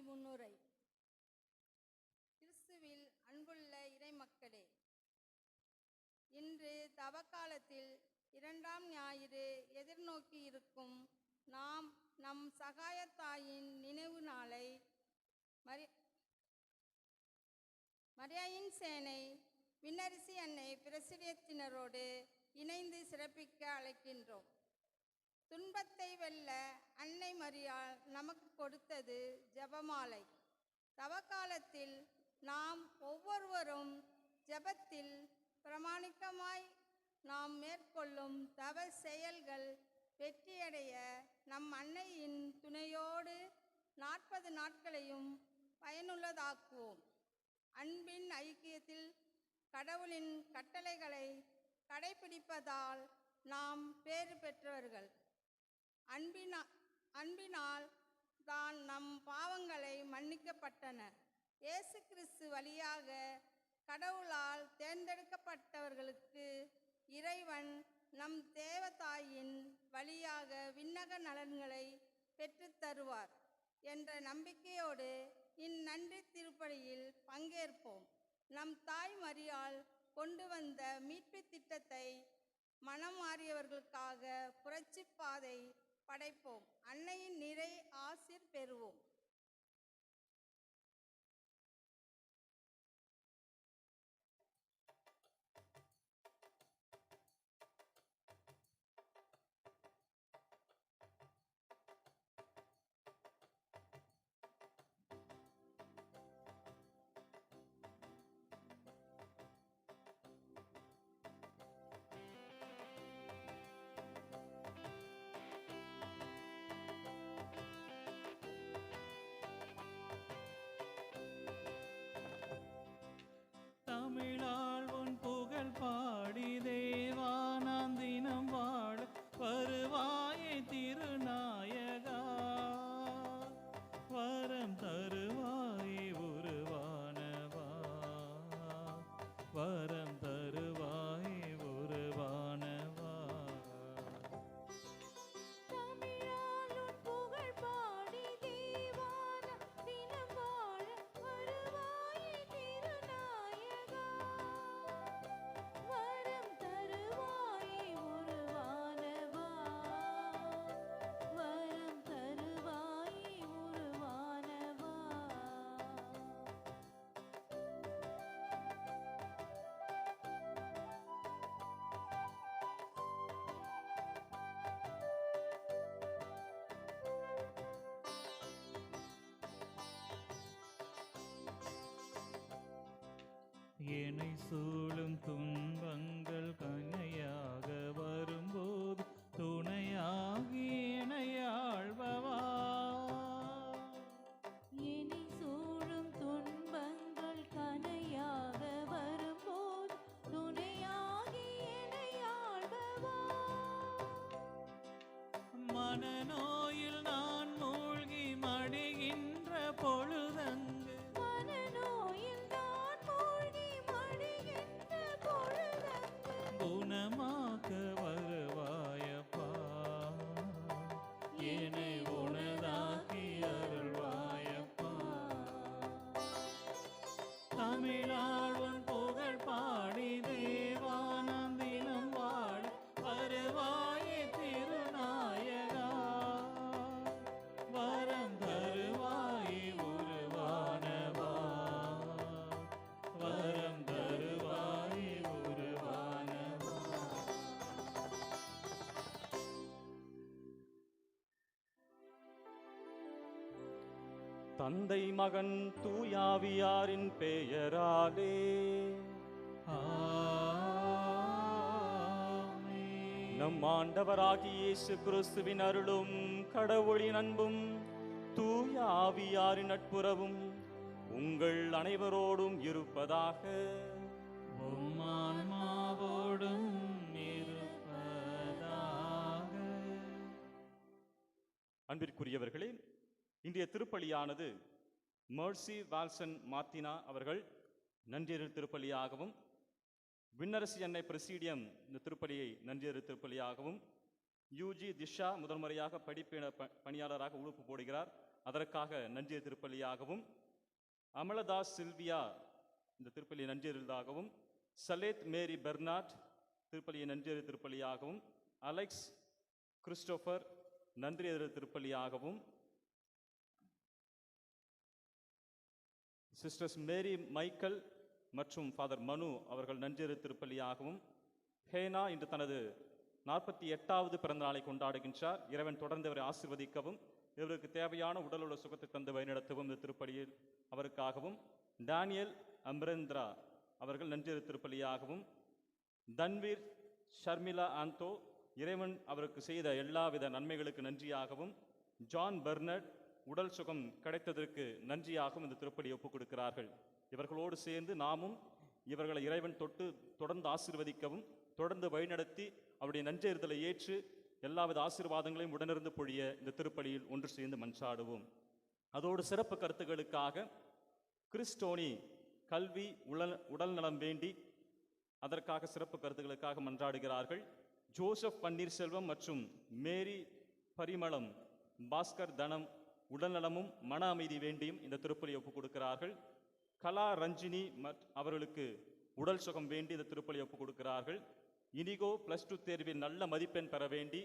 முன்னுரை. கிறிஸ்துவில் அன்புள்ள இறைமக்களே, இன்று தவக்காலத்தில் 2ஆம் ஞாயிறு எதிர்நோக்கி இருக்கும் நாம் நம் சகாயத்தாயின் நினைவு நாளை மரியாயின் சேனை விண்ணரசி அன்னை பிரசிடத்தினரோடு இணைந்து சிறப்பிக்க அழைக்கின்றோம். துன்பத்தை வெல்ல அன்னை மரியாள் நமக்கு கொடுத்தது ஜெபமாலை. தவக்காலத்தில் நாம் ஒவ்வொருவரும் ஜெபத்தில் பிரமாணிக்கமாய் நாம் மேற்கொள்ளும் தவ செயல்கள் வெற்றியடைய நம் அன்னையின் துணையோடு 40 நாட்களையும் பயனுள்ளதாக்குவோம். அன்பின் ஐக்கியத்தில் கடவுளின் கட்டளைகளை கடைபிடிப்பதால் நாம் பேறு பெற்றவர்கள். அன்பினால் தான் நம் பாவங்களை மன்னிக்கப்பட்டன. இயேசு கிறிஸ்து வழியாக கடவுளால் தேர்ந்தெடுக்கப்பட்டவர்களுக்கு இறைவன் நம் தேவதாயின் வழியாக விண்ணக நலன்களை பெற்றுத்தருவார் என்ற நம்பிக்கையோடு இந்நன்றி திருப்பலியில் பங்கேற்போம். நம் தாய் மரியாள் கொண்டு வந்த மீட்பு திட்டத்தை மனம் மாறியவர்களுக்காக புரட்சி பாதை படைப்போம். அன்னையின் நிறை ஆசீர் பெறுவோம். தமிழால் உன் புகழ் பாடி தேவானாம் தினம் வாழ வருவாயே திருநாயகா, வரம் தருவாயே உருவானவா, வரம் தருவாயே உருவானவா. என்னை சூழும் துன்பங்கள் கண்ணையாக வரும்போது துணையாகி என்னை ஆள்பவா, என்னை சூழும் துன்பங்கள் கணையாக வரும்போது துணையாகி என்னை ஆள்பவா. மனநோயில் நான் மூழ்கி மடிகின்ற பொழுதங்கு குணமாக்க வருவாயப்பா, என்னை உனதாக்கி அருள்வாயப்பா. தமிழால் உன் புகழ் பாடி தேவானாம் தினம் வாழ வருவாயே திருநாயகா, வரம் தருவாயே உருவானவா, வரம் தருவாயே உருவானவா. தந்தை மகன் தூயாவியாரின் பெயராலே ஆமென். நம் ஆண்டவராகிய இயேசு கிறிஸ்துவின் அருளும் கடவுளின் அன்பும் தூய ஆவியாரின் நட்புறவும் உங்கள் அனைவரோடும் இருப்பதாக. உம் ஆன்மாவோடும் இருப்பதாக. அன்பிற்குரியவர்களே, இன்றைய திருப்பலியானது மர்சி வால்சன் மார்த்தினா அவர்கள் நன்றியறு திருப்பலியாகவும், விண்ணரசி அன்னை பிரசிடியம் இந்த திருப்பலியை நன்றியறு திருப்பலியாகவும், யூஜி திஷா முதல் முறையாக பணியாளராக உறுப்பு போடுகிறார், அதற்காக நன்றிய திருப்பலியாகவும், அமலதாஸ் சில்வியா இந்த திருப்பலியை நன்றியதாகவும், சலேத் மேரி பெர்னாட் திருப்பலியை நன்றிய திருப்பலியாகவும், அலெக்ஸ் கிறிஸ்டோபர் நன்றிய திருப்பலியாகவும், சிஸ்டர்ஸ் மேரி மைக்கேல் மற்றும் ஃபாதர் மனு அவர்கள் நன்றிய திருப்பலியாகவும், ஹேனா இன்று தனது 48வது பிறந்த நாளை கொண்டாடுகின்றார். இறைவன் தொடர்ந்து அவரை ஆசீர்வதிக்கவும் இவருக்கு தேவையான உடலுள்ள சுகத்தை தந்து வழிநடத்தவும் இந்த திருப்பலியில் அவருக்காகவும், டேனியல் அம்ரேந்திரா அவர்கள் நன்றிய திருப்பலியாகவும், தன்வீர் ஷர்மிளா ஆந்தோ இறைவன் அவருக்கு செய்த எல்லாவித நன்மைகளுக்கு நன்றியாகவும், ஜான் பெர்னட் உடல் சுகம் கிடைத்ததற்கு நன்றியாகவும் இந்த திருப்பலியை ஒப்புக் கொடுக்கிறார்கள். இவர்களோடு சேர்ந்து நாமும் இவர்களை இறைவன் தொடர்ந்து ஆசீர்வதிக்கவும் தொடர்ந்து வழிநடத்தி அவருடைய நன்றெறிதலை ஏற்று எல்லாவித ஆசீர்வாதங்களையும் உடனிருந்து பொழிய இந்த திருப்பலியில் ஒன்று சேர்ந்து மன்றாடுவோம். அதோடு சிறப்பு கருத்துக்களுக்காக கிறிஸ்டோனி கல்வி உடல் நலம் வேண்டி அதற்காக சிறப்பு கருத்துக்களுக்காக மன்றாடுகிறார்கள். ஜோசப் பன்னீர்செல்வம் மற்றும் மேரி பரிமளம் பாஸ்கர் தனம் உடல்நலமும் மன அமைதி வேண்டியும் இந்த திருப்பலியை ஒப்புக் கொடுக்கிறார்கள். கலா ரஞ்சினி அவர்களுக்கு உடல் சுகம் வேண்டி இந்த திருப்பலியை ஒப்புக் கொடுக்கிறார்கள். இனிகோ +2 தேர்வில் நல்ல மதிப்பெண் பெற வேண்டி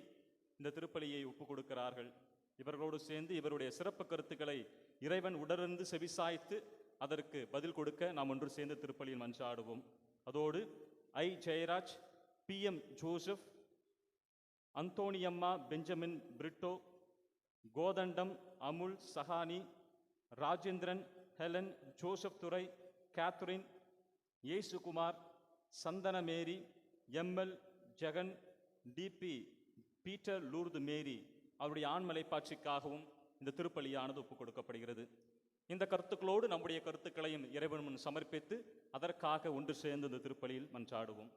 இந்த திருப்பலியை ஒப்புக் கொடுக்கிறார்கள். இவர்களோடு சேர்ந்து இவருடைய சிறப்பு கருத்துக்களை இறைவன் உடனிருந்து செவிசாய்த்து அதற்கு பதில் கொடுக்க நாம் ஒன்று சேர்ந்து திருப்பலியில் மன்றாடுவோம். அதோடு Jayaraj, PM Joseph, Anthoniamma Benjamin Britto, Kothandam Amul Sahani, Rajendran, Helen, Joseph Durai, Catherine, Yesukumar, Santhana Mary, ML Jagan, DP Peter Lourdu Mary அவருடைய ஆண்மலைப்பாட்சிக்காகவும் இந்த திருப்பலியானது ஒப்புக் கொடுக்கப்படுகிறது. இந்த கருத்துக்களோடு நம்முடைய கருத்துக்களையும் இறைவன் முன் சமர்ப்பித்து அதற்காக ஒன்று சேர்ந்து இந்த திருப்பலியில் மன்றாடுவோம்.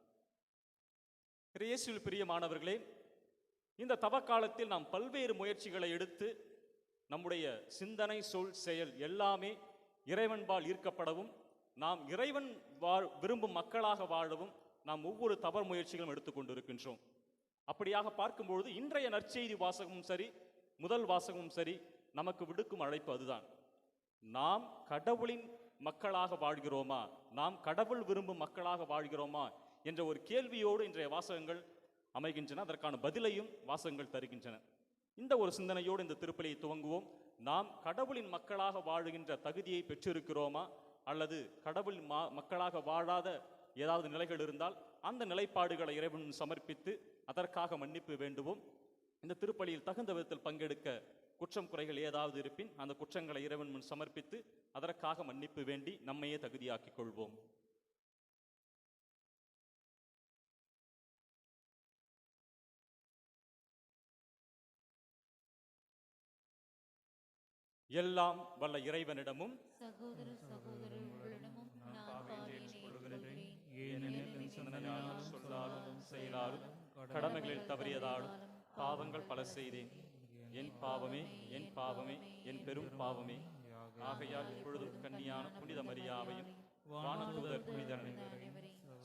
இயேசுவில் பிரியமானவர்களே, இந்த தவக்காலத்தில் நாம் பல்வேறு முயற்சிகளை எடுத்து நம்முடைய சிந்தனை, சொல், செயல் எல்லாமே இறைவன்பால் ஈர்க்கப்படவும் நாம் இறைவன் விரும்பும் மக்களாக வாழவும் நாம் ஒவ்வொரு தவறு முயற்சிகளும் எடுத்துக்கொண்டிருக்கின்றோம். அப்படியாக பார்க்கும்பொழுது இன்றைய நற்செய்தி வாசகமும் சரி, முதல் வாசகமும் சரி, நமக்கு விடுக்கும் அழைப்பு அதுதான். நாம் கடவுளின் மக்களாக வாழ்கிறோமா, நாம் கடவுள் விரும்பும் மக்களாக வாழ்கிறோமா என்ற ஒரு கேள்வியோடு இன்றைய வாசகங்கள் அமைகின்றன. அதற்கான பதிலையும் வாசகங்கள் தருகின்றன. இந்த ஒரு சிந்தனையோடு இந்த திருப்பலியை துவங்குவோம். நாம் கடவுளின் மக்களாக வாழுகின்ற தகுதியை பெற்றிருக்கிறோமா, அல்லது கடவுள் மக்களாக வாழாத ஏதாவது நிலைகள் இருந்தால் அந்த நிலைப்பாடுகளை இறைவன் சமர்ப்பித்து அதற்காக மன்னிப்பு வேண்டுவோம். இந்த திருப்பலியில் தகுந்த விதத்தில் பங்கெடுக்க குற்றம் குறைகள் ஏதாவது இருப்பின் அந்த குற்றங்களை இறைவன் முன் சமர்ப்பித்து அதற்காக மன்னிப்பு வேண்டி நம்மையே தகுதியாக்கிக் கொள்வோம். எல்லாம் வல்ல இறைவனிடமும் சகோதர சகோதரர்களிடமும் நான் பாவியேன். ஏனெனில் சிந்தனையாலும் சொல்லாலும் செயலாலும் கடமைகளில் தவறியதாலும் பாவங்கள் பல செய்தேன். என் பாவமே, என் பாவமே, என் பெரும் பாவமே. ஆகையால் இப்பொழுதும் கன்னியான புனித மரியாவையும் வானதூதர் புனிதனை,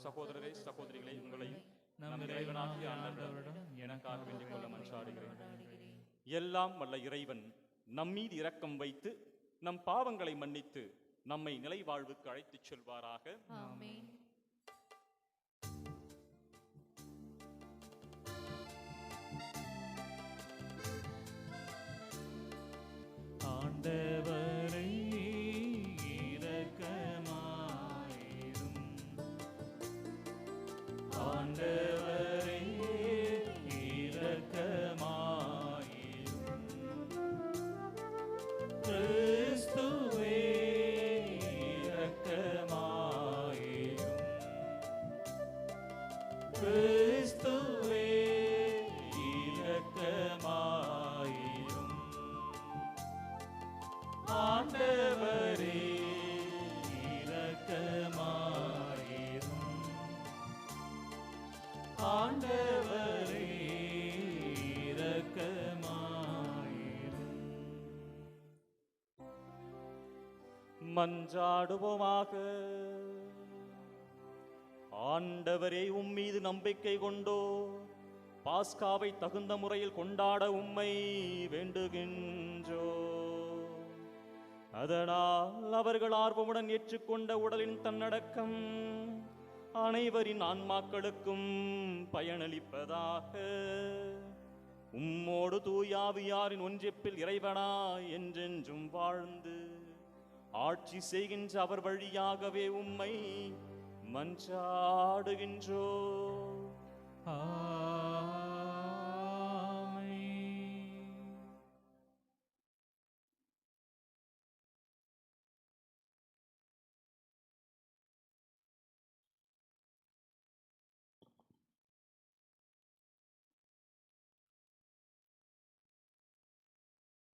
சகோதரரே சகோதரிகளை உங்களையும் நம் இறைவனாகிய ஆண்டவரிடம் எனக்காக வேண்டிக் கொள்ள மன்றாடுகிறேன். எல்லாம் வல்ல இறைவன் நம்மீது இரக்கம் வைத்து நம் பாவங்களை மன்னித்து நம்மை நிலை வாழ்வுக்கு அழைத்துச் செல்வாராக. ஆமென். ஆண்டவரே இரக்கமாயிரும். ஆண்டவரே இரக்கமாயிரும். கிறிஸ்துவே இரக்கமாயிரும். கிறிஸ்துவே இரக்கமாயிரும். ஆண்டவரே இரக்கமாயிரும். ஆண்டவரே இரக்கமாயிரும். மன்றாடுவோமாக. ஆண்டவரே, உம்மீது நம்பிக்கை கொண்டோ பாஸ்காவை தகுந்த முறையில் கொண்டாட உம்மை வேண்டுகின்றோ. அதனால் அவர்கள் ஆர்வமுடன் ஏற்றுக்கொண்ட உடலின் தன்னடக்கம் அனைவரின் ஆன்மாக்களுக்கும் பயனளிப்பதாக. உம்மோடு தூயாவியாரின் ஒன்றிப்பில் இறைவனா என்றென்றும் வாழ்ந்து ஆட்சி செய்கின்ற அவர் வழியாகவே உம்மை மன்றாடுகின்றோ.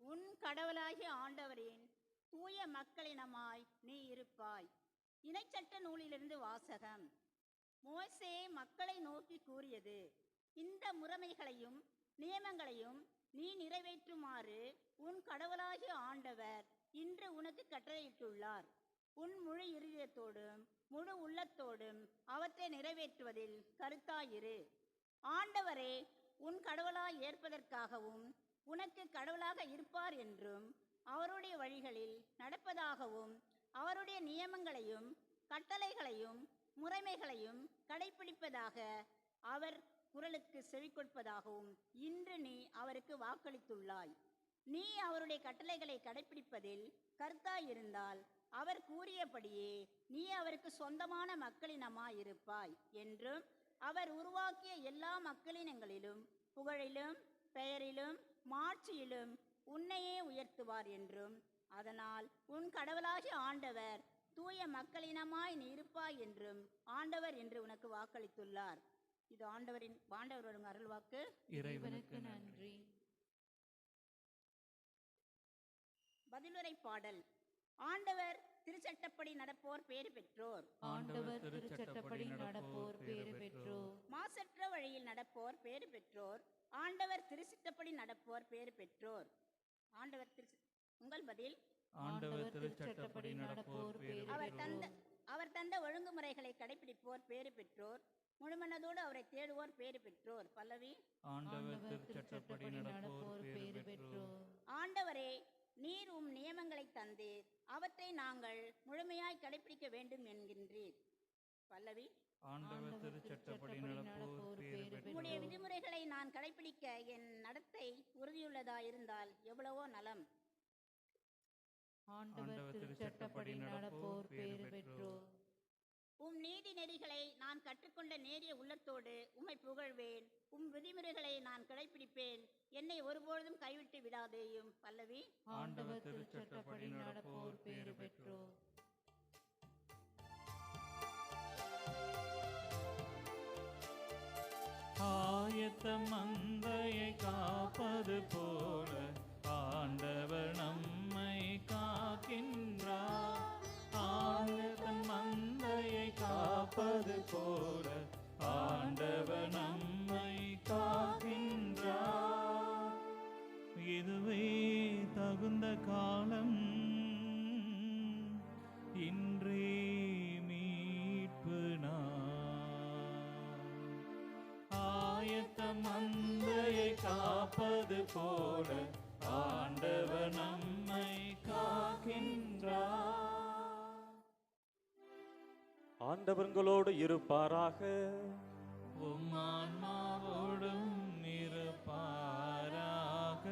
உன் கடவுளாகிய ஆண்டவரின் தூய மக்களினமாய் நீ இருப்பாய். இணைச்சட்ட நூலிலிருந்து வாசகம். மோசே மக்களை நோக்கி கூறியது, இந்த முறைமைகளையும் நியமங்களையும் நீ நிறைவேற்றுமாறு உன் கடவுளாகிய ஆண்டவர் இன்று உனக்கு கட்டளையிட்டுள்ளார். உன் முழு இருதயத்தோடும் முழு உள்ளத்தோடும் அவற்றை நிறைவேற்றுவதில் கருத்தாயிரு. ஆண்டவரே உன் கடவுளாய் ஏற்பதற்காகவும் உனக்கு கடவுளாக இருப்பார் என்றும் அவருடைய வழிகளில் நடப்பதாகவும் அவருடைய நியமங்களையும் கட்டளைகளையும் முறைமைகளையும் கடைபிடிப்பதாக அவர் குரலுக்கு செவிகொடுப்பதாகவும் இன்று நீ அவருக்கு வாக்களித்துள்ளாய். நீ அவருடைய கட்டளைகளை கடைபிடிப்பதில் கருத்தாயிருந்தால் அவர் கூறியபடியே நீ அவருக்கு சொந்தமான மக்களினமாயிருப்பாய் என்றும் அவர் உருவாக்கிய எல்லா மக்களினங்களிலும் புகழிலும் பெயரிலும் மாட்சியிலும் உன்னையே உயர்த்துவார் என்றும் அதனால் உன் கடவுளாகிய ஆண்டவர் தூய மக்களினமாய் நீ இருப்பாய் என்றும் ஆண்டவர் என்று உனக்கு வாக்களித்துள்ளார். இது ஆண்டவர் வரும் அருள்வாக்கு. இறைவனுக்கு நன்றி. பதிலுரை பாடல். ஆண்டவர் திருச்சட்டப்படி நடப்போர் பேறு பெற்றோர். ஆண்டவர் திருச்சட்டப்படி நடப்போர் பேறு பெற்றோர். மாசற்ற வழியில் நடப்போர் பேறு பெற்றோர். ஆண்டவர் திருச்சிட்டப்படி நடப்போர் பேறு பெற்றோர். ஆண்டவர் உங்கள் பதில். ஆண்டவர் திருச்சட்டப்படி நடப்போர் பேறு பெற்றோர். அவர் தந்த ஒழுங்குமுறைகளை கடைபிடிப்போர் பேறு பெற்றோர். முழுமனதோடு அவரை தேடுவோர் பேறு பெற்றோர். பல்லவி. ஆண்டவர் திருச்சட்டப்படி நடப்போர் பேறு பெற்றோர். ஆண்டவரே நீர் உம் நியமங்களை தந்தீர், அவற்றை நாங்கள் முழுமையாய் கடைபிடிக்க வேண்டும் என்கின்றீர். பல்லவி. ஆண்டவர் திருச்சட்டப்படி நடப்போர் பேறு பெற்றோர். உம்முடைய விதிமுறைகளை நான் கடைபிடிக்க என் நடத்தை உறுதியுள்ளதா இருந்தால் எவ்வளவோ நலம். ஆண்டவர் திருச்சட்டப்படி நடப்போர் பேறு பெற்றோர். உம் நீதி நெறிகளை நான் கற்றுக்கொண்ட நேரிய உள்ளத்தோடு உம்மை புகழ்வேன். உம் விதிமுறைகளை நான் கடைபிடிப்பேன், என்னை ஒருபொழுதும் கைவிட்டு விடாதேயும். பல்லவி. ஆண்டவர் திருச்சட்டப்படி நடப்போர் பேறு பெற்றோர். ஆயத்த மந்தையை காப்பது போல ஆண்டவர் நம்மை காக்கின்றார். ஆயத்த மந்தையை காப்பது போல ஆண்டவர் நம்மை காக்கின்றார். இதுவே தகுந்த காலம், இன்றே மீட்பு நாள். ஆயத்த மந்தையை காப்பது போல ஆண்டவர் நம்மை காக்கின்றார். ஆண்டவர் உங்களோடு இருப்பாராக. உம் ஆன்மாவோடும் இருப்பாராக.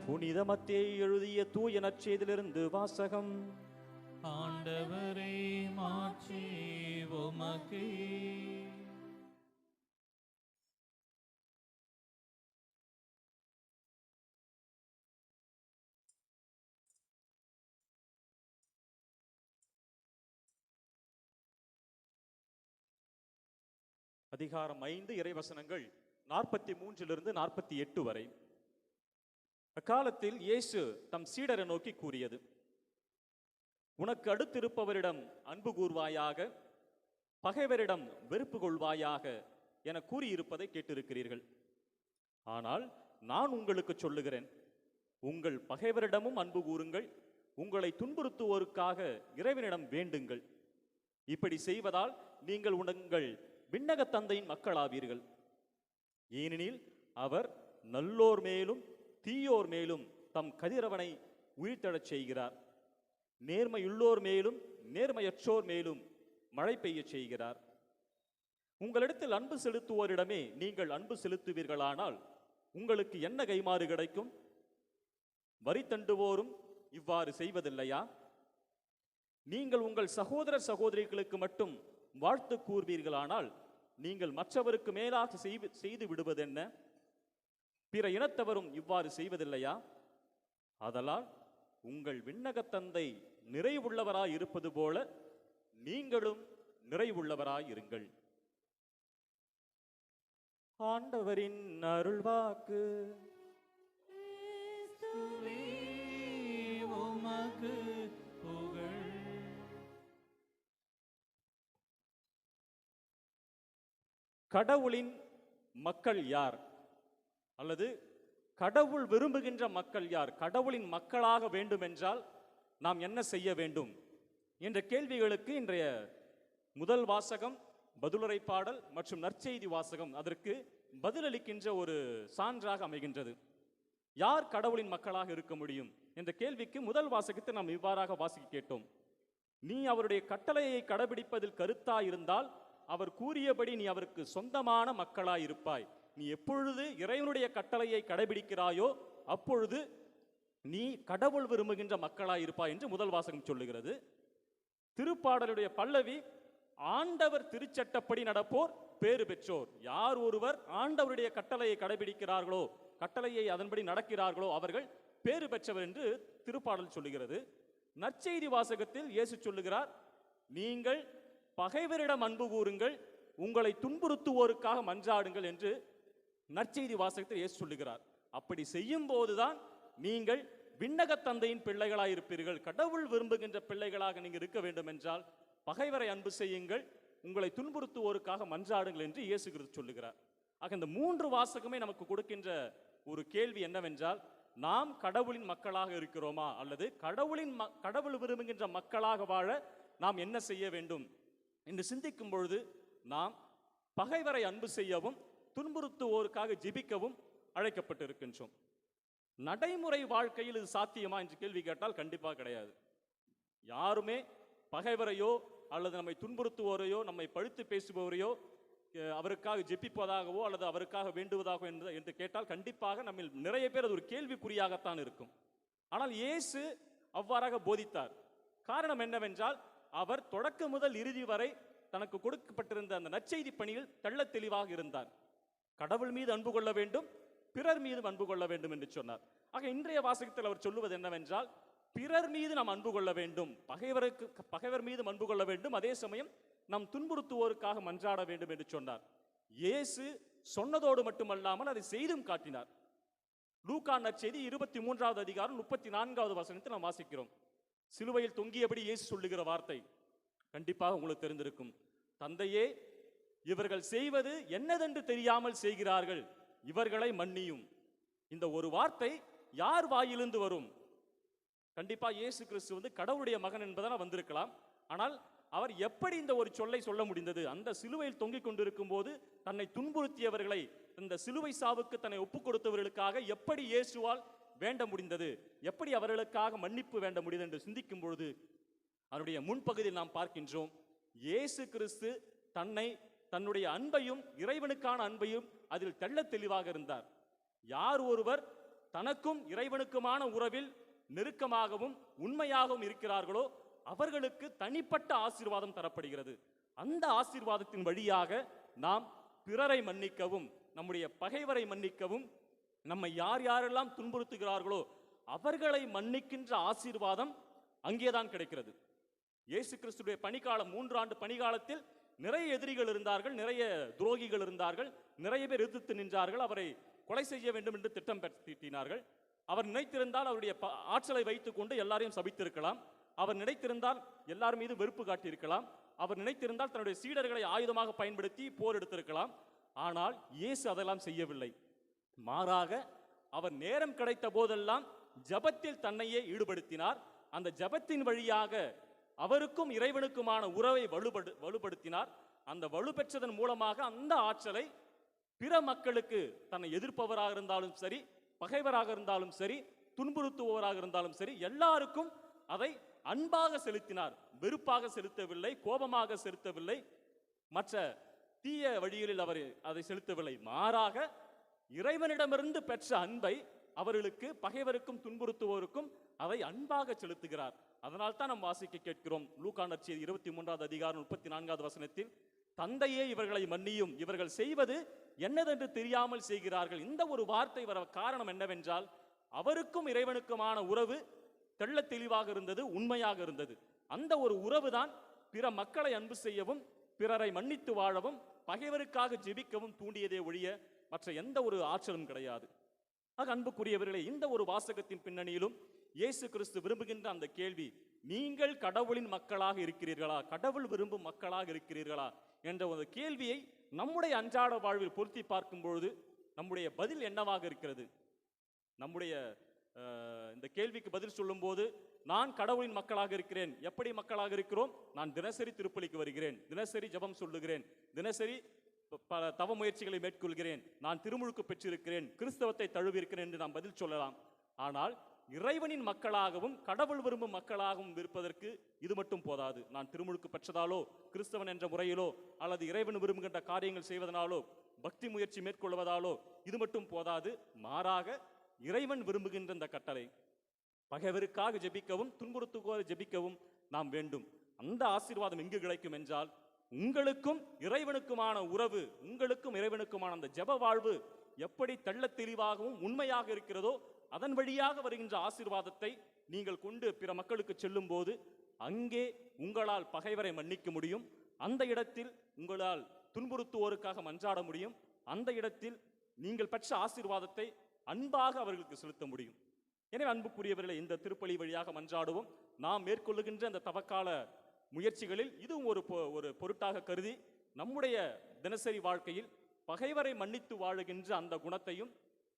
புனித மத்தேயு எழுதிய தூய நற்செய்தியிலிருந்து வாசகம். ஆண்டவரே மாட்சி உமக்கே. அதிகாரம் 5 இறைவசனங்கள் 43 48 வரை. அக்காலத்தில் இயேசு தம் சீடரை நோக்கி கூறியது, உனக்கு அடுத்திருப்பவரிடம் அன்பு கூர்வாயாக, பகைவரிடம் வெறுப்பு கொள்வாயாக என கூறியிருப்பதை கேட்டிருக்கிறீர்கள். ஆனால் நான் உங்களுக்கு சொல்லுகிறேன், உங்கள் பகைவரிடமும் அன்பு கூறுங்கள், உங்களை துன்புறுத்துவோருக்காக இறைவனிடம் வேண்டுங்கள். இப்படி செய்வதால் நீங்கள் உங்கள் விண்ணக தந்தையின் மக்களாவீர்கள். ஏனெனில் அவர் நல்லோர் மேலும் தீயோர் மேலும் தம் கதிரவனை உயிர்த்தெழச் செய்கிறார். நேர்மையுள்ளோர் மேலும் நேர்மையற்றோர் மேலும் மழை பெய்யச் செய்கிறார். உங்களிடத்தில் அன்பு செலுத்துவோரிடமே நீங்கள் அன்பு செலுத்துவீர்களானால் உங்களுக்கு என்ன கைமாறு கிடைக்கும்? வரி தண்டுவோரும் இவ்வாறு செய்வதில்லையா? நீங்கள் உங்கள் சகோதர சகோதரிகளுக்கு மட்டும் வாழ்த்து கூறுவீர்களானால் நீங்கள் மற்றவருக்கு மேலாக செய்து விடுவதென்ன? பிற இனத்தவரும் இவ்வாறு செய்வதில்லையா? ஆதலால் உங்கள் விண்ணகத் தந்தை நிறைவுள்ளவராய் இருப்பது போல நீங்களும் நிறைவுள்ளவராய் இருங்கள். ஆண்டவரின் அருள்வாக்கு. கிறிஸ்துவே, உமக்கு புகழ். கடவுளின் மக்கள் யார்? அல்லது கடவுள் விரும்புகின்ற மக்கள் யார்? கடவுளின் மக்களாக வேண்டுமென்றால் நாம் என்ன செய்ய வேண்டும் என்ற கேள்விகளுக்கு இன்றைய முதல் வாசகம், பதிலுரை பாடல் மற்றும் நற்செய்தி வாசகம் அதற்கு பதிலளிக்கின்ற ஒரு சான்றாக அமைகின்றது. யார் கடவுளின் மக்களாக இருக்க முடியும் என்ற கேள்விக்கு முதல் வாசகத்தை நாம் இவ்வாறாக வாசிக்க கேட்டோம். நீ அவருடைய கட்டளையை கடைபிடிப்பதில் கருத்தாயிருந்தால் அவர் கூறியபடி நீ அவருக்கு சொந்தமான மக்களாயிருப்பாய். நீ எப்பொழுது இறைவனுடைய கட்டளையை கடைபிடிக்கிறாயோ அப்பொழுது நீ கடவுள் விரும்புகின்ற மக்களாயிருப்பாய் என்று முதல் வாசகம் சொல்லுகிறது. திருப்பாடலுடைய பல்லவி, ஆண்டவர் திருச்சட்டப்படி நடப்போர் பேறு பெற்றோர். யார் ஒருவர் ஆண்டவருடைய கட்டளையை கடைபிடிக்கிறார்களோ, கட்டளையை அதன்படி நடக்கிறார்களோ அவர்கள் பேறு பெற்றவர் என்று திருப்பாடல் சொல்லுகிறது. நற்செய்தி வாசகத்தில் இயேசு சொல்லுகிறார், நீங்கள் பகைவரிடம் அன்பு கூறுங்கள், உங்களை துன்புறுத்துவோருக்காக மன்றாடுங்கள் என்று நற்செய்தி வாசகத்தில் இயேசு சொல்லுகிறார். அப்படி செய்யும் போதுதான் நீங்கள் விண்ணகத் தந்தையின் பிள்ளைகளாயிருப்பீர்கள். கடவுள் விரும்புகின்ற பிள்ளைகளாக நீங்கள் இருக்க வேண்டும் என்றால் பகைவரை அன்பு செய்யுங்கள், உங்களை துன்புறுத்துவோருக்காக மன்றாடுங்கள் என்று இயேசு கிறிஸ்து சொல்லுகிறார். ஆக இந்த மூன்று வாசகமே நமக்கு கொடுக்கின்ற ஒரு கேள்வி என்னவென்றால், நாம் கடவுளின் மக்களாக இருக்கிறோமா? அல்லது கடவுள் விரும்புகின்ற மக்களாக வாழ நாம் என்ன செய்ய வேண்டும் என்று சிந்திக்கும் பொழுது நாம் பகைவரை அன்பு செய்யவும் துன்புறுத்துவோருக்காக ஜெபிக்கவும் அழைக்கப்பட்டிருக்கின்றோம். நடைமுறை வாழ்க்கையில் இது சாத்தியமா என்று கேள்வி கேட்டால் கண்டிப்பாக கிடையாது. யாருமே பகைவரையோ அல்லது நம்மை துன்புறுத்துவோரையோ நம்மை பழித்து பேசுபவரையோ அவருக்காக ஜெபிப்பதாகவோ அல்லது அவருக்காக வேண்டுவதாகவோ என்று கேட்டால் கண்டிப்பாக நம்ம நிறைய பேர் அது ஒரு கேள்விக்குறியாகத்தான் இருக்கும். ஆனால் இயேசு அவ்வாறாக போதித்தார். காரணம் என்னவென்றால், அவர் தொடக்க முதல் இறுதி வரை தனக்கு கொடுக்கப்பட்டிருந்த அந்த நற்செய்தி பணியில் தெள்ளத் தெளிவாக இருந்தார். கடவுள் மீது அன்பு கொள்ள வேண்டும், பிறர் மீது அன்பு கொள்ள வேண்டும் என்று சொன்னார். ஆக இன்றைய வாசகத்தில் அவர் சொல்லுவது என்னவென்றால், பிறர் மீது நாம் அன்பு கொள்ள வேண்டும், பகைவர் மீது அன்பு கொள்ள வேண்டும், அதே சமயம் நாம் துன்புறுத்துவோருக்காக மன்றாட வேண்டும் என்று சொன்னார். இயேசு சொன்னதோடு மட்டுமல்லாமல் அதை செய்தும் காட்டினார். லூக்கா நற்செய்தி 23வது அதிகாரம் 34வது வசனத்தை நாம் வாசிக்கிறோம். சிலுவையில் தொங்கியபடி இயேசு சொல்லுகிற வார்த்தை கண்டிப்பாக உங்களுக்கு தெரிந்திருக்கும். தந்தையே, இவர்கள் செய்வது என்னதென்று தெரியாமல் செய்கிறார்கள், இவர்களை மன்னியும். இந்த ஒரு வார்த்தை யார் வாயிலிருந்து வரும்? கண்டிப்பா இயேசு கிறிஸ்து கடவுளுடைய மகன் என்பதால் வந்திருக்கலாம். ஆனால் அவர் எப்படி இந்த ஒரு சொல்லை சொல்ல முடிந்தது? அந்த சிலுவையில் தொங்கிக் கொண்டிருக்கும் போது தன்னை துன்புறுத்தியவர்களை, இந்த சிலுவை சாவுக்கு தன்னை ஒப்புக் கொடுத்தவர்களுக்காக எப்படி இயேசுவால் வேண்ட முடிந்தது, எப்படி அவர்களுக்காக மன்னிப்பு வேண்ட முடிந்தது என்று சிந்திக்கும் பொழுது அவருடைய முன்பகுதியில் நாம் பார்க்கின்றோம், இயேசு கிறிஸ்து தன்னுடைய அன்பையும் இறைவனுக்கான அன்பையும் அதில் தெள்ளத் தெளிவாக இருந்தார். யார் ஒருவர் தனக்கும் இறைவனுக்குமான உறவில் நெருக்கமாகவும் உண்மையாகவும் இருக்கிறார்களோ அவர்களுக்கு தனிப்பட்ட ஆசீர்வாதம் தரப்படுகிறது. அந்த ஆசீர்வாதத்தின் வழியாக நாம் பிறரை மன்னிக்கவும், நம்முடைய பகைவரை மன்னிக்கவும், நம்மை யார் யாரெல்லாம் துன்புறுத்துகிறார்களோ அவர்களை மன்னிக்கின்ற ஆசீர்வாதம் அங்கேதான் கிடைக்கிறது. இயேசு கிறிஸ்துடைய பணிக்காலம் 3 ஆண்டு பணிக்காலத்தில் நிறைய எதிரிகள் இருந்தார்கள், நிறைய துரோகிகள் இருந்தார்கள், நிறைய பேர் எதிர்த்து நின்றார்கள், அவரை கொலை செய்ய வேண்டும் என்று திட்டம் தீட்டினார்கள். அவர் நினைத்திருந்தால் அவருடைய ஆற்றலை வைத்துக் கொண்டு எல்லாரையும் சபித்திருக்கலாம். அவர் நினைத்திருந்தால் எல்லார் மீது வெறுப்பு காட்டியிருக்கலாம். அவர் நினைத்திருந்தால் தன்னுடைய சீடர்களை ஆயுதமாக பயன்படுத்தி போர் எடுத்திருக்கலாம். ஆனால் இயேசு அதெல்லாம் செய்யவில்லை. மாறாக அவர் நேரம் கிடைத்த போதெல்லாம் ஜபத்தில் தன்னையே ஈடுபடுத்தினார். அந்த ஜபத்தின் வழியாக அவருக்கும் இறைவனுக்குமான உறவை வலுப்படுத்தினார். அந்த வலுப்பெற்றதன் மூலமாக அந்த ஆற்றலை பிற மக்களுக்கு தன்னை எதிர்ப்பவராக இருந்தாலும் சரி, பகைவராக இருந்தாலும் சரி, துன்புறுத்துபவராக இருந்தாலும் சரி, எல்லாருக்கும் அதை அன்பாக செலுத்தினார். வெறுப்பாக செலுத்தவில்லை, கோபமாக செலுத்தவில்லை, மற்ற தீய வழிகளில் அவர் அதை செலுத்தவில்லை. மாறாக இறைவனிடமிருந்து பெற்ற அன்பை அவர்களுக்கு, பகைவருக்கும் துன்புறுத்துவோருக்கும் அதை அன்பாக செலுத்துகிறார். அதனால் தான் நாம் வாசிக்க கேட்கிறோம் லூக்கா நற்செய்தி 23வது அதிகாரம் 34வது வசனத்தில், தந்தையே இவர்களை மன்னியும், இவர்கள் செய்வது என்னதென்று தெரியாமல் செய்கிறார்கள். இந்த ஒரு வார்த்தை வர காரணம் என்னவென்றால், அவருக்கும் இறைவனுக்குமான உறவு தெள்ள தெளிவாக இருந்தது, உண்மையாக இருந்தது. அந்த ஒரு உறவு தான் பிற மக்களை அன்பு செய்யவும், பிறரை மன்னித்து வாழவும், பகைவருக்காக ஜெபிக்கவும் தூண்டியதே ஒழிய மற்ற எந்த ஒரு ஆற்றலும் கிடையாது. ஆக அன்புக்குரியவர்களே, இந்த ஒரு வாசகத்தின் பின்னணியிலும் இயேசு கிறிஸ்து விரும்புகின்ற அந்த கேள்வி, நீங்கள் கடவுளின் மக்களாக இருக்கிறீர்களா, கடவுள் விரும்பும் மக்களாக இருக்கிறீர்களா என்ற ஒரு கேள்வியை நம்முடைய அன்றாட வாழ்வில் பொருத்தி பார்க்கும் பொழுது நம்முடைய பதில் என்னவாக இருக்கிறது? நம்முடைய இந்த கேள்விக்கு பதில் சொல்லும் போது, நான் கடவுளின் மக்களாக இருக்கிறேன். எப்படி மக்களாக இருக்கிறோம்? நான் தினசரி திருப்பலிக்கு வருகிறேன், தினசரி ஜெபம் சொல்லுகிறேன், தினசரி பல தவ முயற்சிகளை மேற்கொள்கிறேன், நான் திருமுழுக்கு பெற்றிருக்கிறேன், கிறிஸ்தவத்தை தழுவிருக்கிறேன் என்று நாம் பதில் சொல்லலாம். ஆனால் இறைவனின் மக்களாகவும் கடவுள் விரும்பும் மக்களாகவும் இருப்பதற்கு இது மட்டும் போதாது. நான் திருமுழுக்கு பெற்றதாலோ, கிறிஸ்தவன் என்ற முறையிலோ, அல்லது இறைவன் விரும்புகின்ற காரியங்கள் செய்வதனாலோ, பக்தி முயற்சி மேற்கொள்வதாலோ இது மட்டும் போதாது. மாறாக இறைவன் விரும்புகின்ற இந்த கட்டளை, பகைவருக்காக ஜெபிக்கவும், துன்புறுத்துவோரை ஜெபிக்கவும் நாம் வேண்டும். அந்த ஆசீர்வாதம் எங்கு கிடைக்கும் என்றால், உங்களுக்கும் இறைவனுக்குமான உறவு, உங்களுக்கும் இறைவனுக்குமான அந்த ஜெப வாழ்வு எப்படி தெள்ள தெளிவாகவும் உண்மையாக இருக்கிறதோ, அதன் வழியாக வருகின்ற ஆசீர்வாதத்தை நீங்கள் கொண்டு பிற மக்களுக்கு செல்லும் போது, அங்கே உங்களால் பகைவரை மன்னிக்க முடியும், அந்த இடத்தில் உங்களால் துன்புறுத்துவோருக்காக மன்றாட முடியும், அந்த இடத்தில் நீங்கள் பெற்ற ஆசீர்வாதத்தை அன்பாக அவர்களுக்கு செலுத்த முடியும். எனவே அன்புக்குரியவர்களை, இந்த திருப்பலி வழியாக மன்றாடுவோம். நாம் மேற்கொள்ளுகின்ற அந்த தவக்கால முயற்சிகளில் இதுவும் ஒரு பொருட்டாக கருதி, நம்முடைய தினசரி வாழ்க்கையில் பகைவரை மன்னித்து வாழுகின்ற அந்த குணத்தையும்,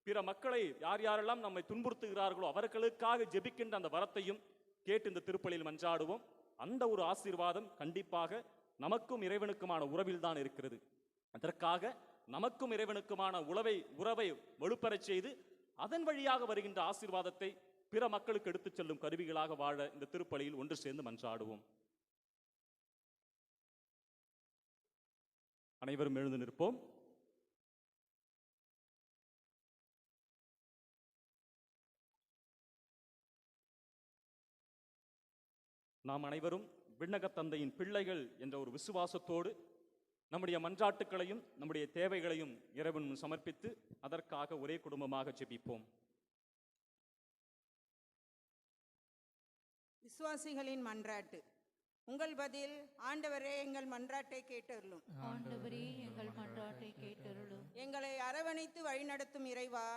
பிற மக்களை யார் யாரெல்லாம் நம்மை துன்புறுத்துகிறார்களோ அவர்களுக்காக ஜெபிக்கின்ற அந்த வரத்தையும் கேட்டு இந்த திருப்பலியில் மன்றாடுவோம். அந்த ஒரு ஆசீர்வாதம் கண்டிப்பாக நமக்கும் இறைவனுக்குமான உறவில் தான் இருக்கிறது. அதற்காக நமக்கும் இறைவனுக்குமான உறவை வலுப்பெறச் செய்து, அதன் வழியாக வருகின்ற ஆசீர்வாதத்தை பிற மக்களுக்கு எடுத்துச் செல்லும் கருவிகளாக வாழ இந்த திருப்பலியில் ஒன்று சேர்ந்து மன்றாடுவோம். அனைவரும் எழுந்து நிற்போம். நாம் அனைவரும் விண்ணக தந்தையின் பிள்ளைகள் என்ற ஒரு விசுவாசத்தோடு நம்முடைய மன்றாட்டுக்களையும் நம்முடைய தேவைகளையும் இறைவன் முன் சமர்ப்பித்து அதற்காக ஒரே குடும்பமாக ஜெபிப்போம். விசுவாசிகளின் மன்றாட்டு. உங்கள் பதில், ஆண்டவரே எங்கள் மன்றாட்டை கேட்டருளும். ஆண்டவரே எங்கள் மன்றாட்டை கேட்டருளும். எங்களை அரவணைத்து வழிநடத்தும் இறைவா,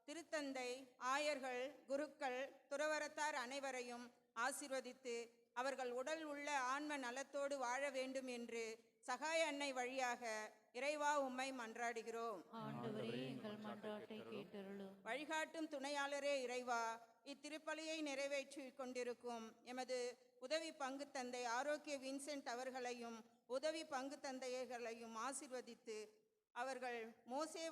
திருத்தந்தை, ஆயர்கள், குருக்கள், துறவரத்தார் அனைவரையும் ஆசீர்வதித்து அவர்கள் உடல் உள்ள ஆன்ம நலத்தோடு வாழ வேண்டும் என்று சகாய அன்னை வழியாக இறைவா உம்மை மன்றாடுகிறோம். ஆண்டவரே எங்கள் மன்றாட்டை கேட்டருளும். வழிகாட்டும் துணையாளரே இறைவா, இத்திருப்பலியை நிறைவேற்றி கொண்டிருக்கும் எமது உதவி பங்கு தந்தை ஆரோக்கிய வின்சென்ட் அவர்களையும் உதவி பங்கு தந்தையர்களையும் ஆசீர்வதித்து அவர்கள் மோசேயை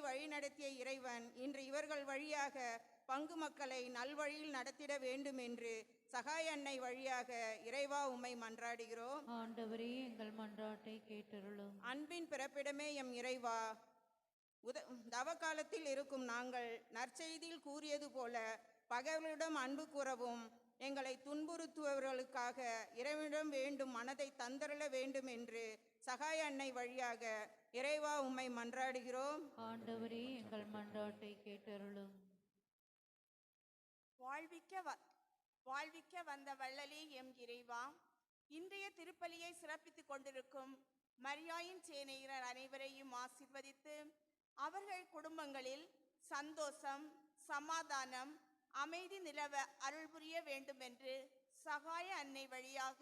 வழிநடத்திய இறைவன் இன்று இவர்கள் வழியாக பங்கு மக்களை நல்வழியில் நடத்திட வேண்டும் என்று சகாய அன்னை வழியாக இறைவா உம்மை மன்றாடுகிறோம். ஆண்டவரே எங்கள் மன்றாட்டை கேட்டருளும். அன்பின் பிறப்பிடமே எம் இறைவா, தவ காலத்தில் இருக்கும் நாங்கள் நற்செய்தியில் கூறியது போல பகைவர்களிடம் அன்பு கூறவும், எங்களை துன்புறுத்துபவர்களுக்காக இறைவனிடம் வேண்டும் மனதை தந்தருள வேண்டும் என்று சகாய அன்னை வழியாக இறைவா உம்மை மன்றாடுகிறோம். ஆண்டவரே எங்கள் மன்றாட்டை கேட்டருளும். வாழ்விக்க வந்த வள்ளலே எம் இறைவா, இன்றைய திருப்பலியை சிறப்பித்துக் கொண்டிருக்கும் மரியாயின் சேனையினர் அனைவரையும் ஆசீர்வதித்து அவர்கள் குடும்பங்களில் சந்தோஷம், சமாதானம், அமைதி நிலவ அருள் புரிய வேண்டும் என்று சகாய அன்னை வழியாக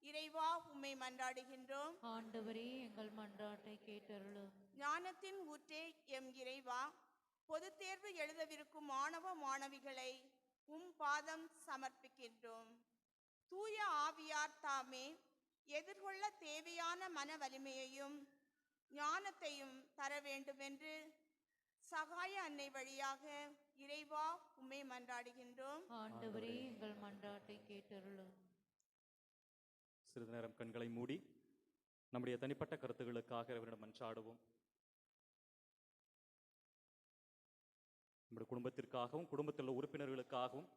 இறைவா உம்மை மன்றாடுகின்றோம். ஆண்டவரே எங்கள் மன்றாட்டை கேட்டருளும். ஞானத்தின் ஊற்றே எம் இறைவா, பொதுத் தேர்வு எழுதவிருக்கும் மாணவ மாணவிகளை உம் பாதம் சமர்ப்பிக்கின்றோம். தூய ஆவியார் தாமே எதிர்கொள்ள தேவையான மன வலிமையையும் ஞானத்தையும் தர வேண்டுமென்று சகாய அன்னை வழியாக இறைவா உம்மை மன்றாடுகின்றோம். ஆண்டவரே எங்கள் மன்றாட்டை கேட்டருளும். சிறிது நேரம் கண்களை மூடி நம்முடைய தனிப்பட்ட கருத்துக்களுக்காக இறைவனிடம் மன்றாடுவோம். நம்முடைய குடும்பத்திற்காகவும் குடும்பத்தில் உள்ள உறுப்பினர்களுக்காகவும்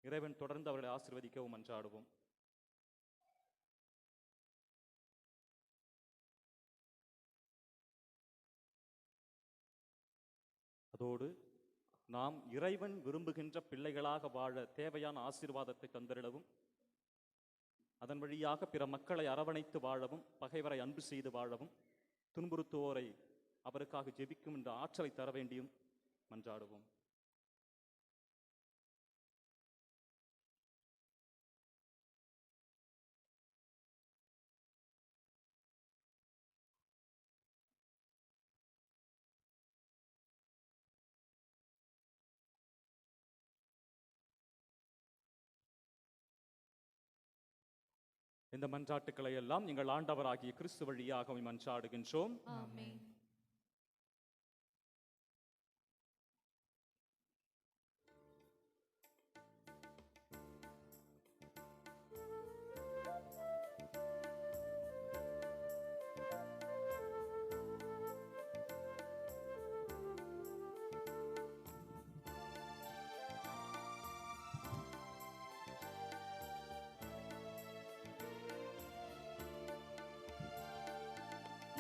இறைவன் தொடர்ந்து அவர்களை ஆசீர்வதிக்கவும் மன்றாடுவோம். அதோடு நாம் இறைவன் விரும்புகின்ற பிள்ளைகளாக வாழ தேவையான ஆசீர்வாதத்தை தந்திடவும், அதன் வழியாக பிற மக்களை அரவணைத்து வாழவும், பகைவரை அன்பு செய்து வாழவும், துன்புறுத்துவோரை அவருக்காக ஜெபிக்கும் என்ற ஆற்றலை தர வேண்டியும் மன்றாடுவோம். இந்த மன்றாட்டுக்களை எல்லாம் எங்கள் ஆண்டவராகிய கிறிஸ்து வழியாக மன்றாடுகின்றோம். ஆமென்.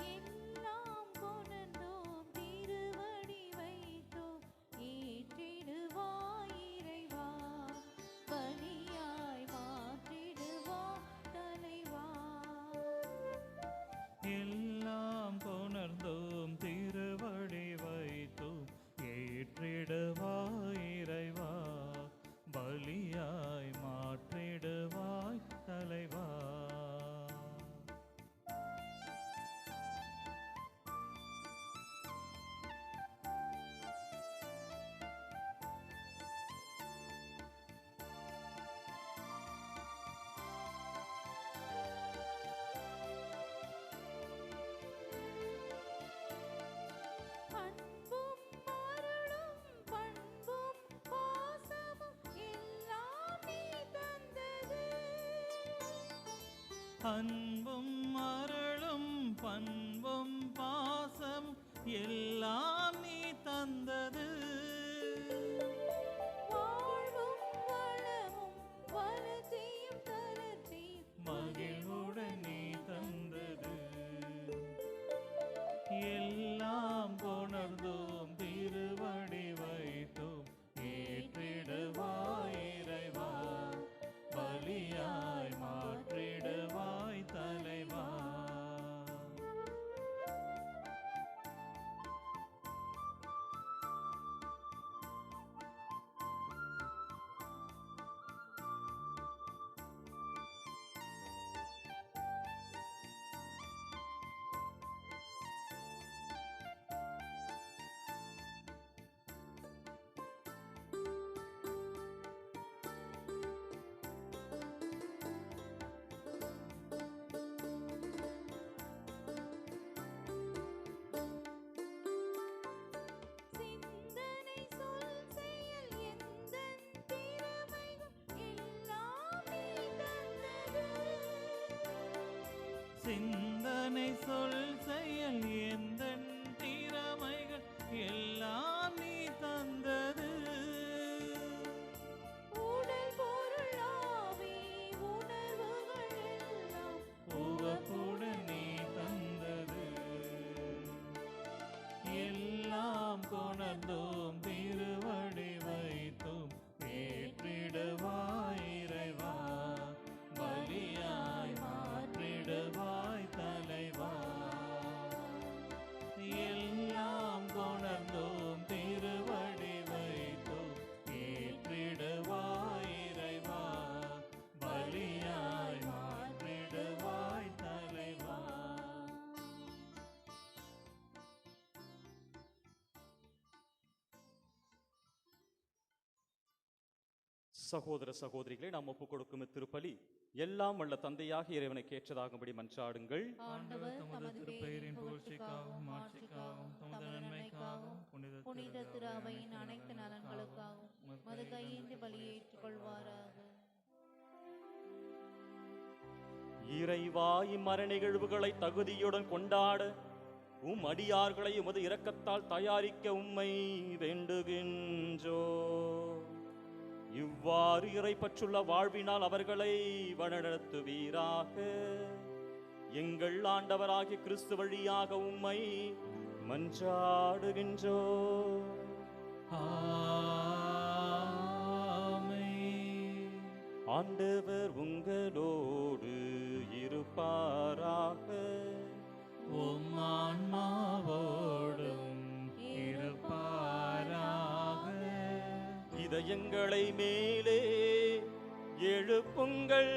எல்லாம் கொணர்ந்தோம் திருவடி வைத்தோம் ஏற்றிடுவாய் இறைவா பலியாய் மாற்றிடுவாய் தலைவா. எல்லாம் கொணர்ந்தோம் திருவடி வைத்தோம் ஏற்றிடுவாய் இறைவா பலியாய் மாற்றிடுவாய் தலைவா. அன்பும் அருளும் பண்பும் பாசமும் எல்லாம் நீ தந்தது. அன்பும் அருளும் பண்பும் பாசம் எல்லாம் நீ தந்தது. வாழ்வும் வளமும் வளர்ச்சியும் தளர்ச்சியும் மகிழ்வுடன் நீ தந்தது. எல்லாம் கொணர்ந்தோம் திருவடி வைத்தோம் ஏற்றிடுவாய் இறைவா பலியாய் மாற்றிடுவாய் தலைவா. சிந்தனை சொல் செயல் எந்தன் திறமைகள் எல்லாம் நீ தந்தது. சிந்தனை சொல் செயல் எந்தன் திறமைகள் எல்லாம் நீ தந்தது. உடல் பொருள் ஆவி உணர்வுகள் எல்லாம் உவப்புடன் நீ தந்தது. எல்லாம் கொணர்ந்தோம் திருவடி வைத்தோம் ஏற்றிடுவாய் இறைவா பலியாய் மாற்றிடுவாய் தலைவா. சகோதர சகோதரிகளை நாம் ஒப்புக் கொடுக்கும் திருப்பலி எல்லாம் வல்ல தந்தையாக இறைவனுக்கு ஏற்றதாகும்படி மன்றாடுங்கள். ஆண்டவர் தமது திருப்பெயரின் பெயரின் புகழ்ச்சிக்காகவும் மாட்சிக்காகவும் தமது நன்மைக்காகவும் புனித திரு அவையின் அனைத்து நலன்களுக்காகவும் மது கையேந்தி பலியை ஏற்றுக்கொள்வாராக. இறைவா, இம்மர நிகழ்வுகளை தகுதியுடன் கொண்டாட உம் அடியார்களை உமது இரக்கத்தால் தயாரிக்க உம்மை வேண்டுகின்றோ. இவ்வாறு இறைப்பற்றுள்ள வாழ்வினால் அவர்களை வழிநடத்துவீராக. எங்கள் ஆண்டவராகிய கிறிஸ்து வழியாக உம்மை மன்றாடுகின்றோ. ஆமென். ஆண்டவர் உங்களோடு இருப்பாராக. உம் ஆன்மாவோடும் இருப்பாராக. இதயங்களை மேலே எழுப்புங்கள்.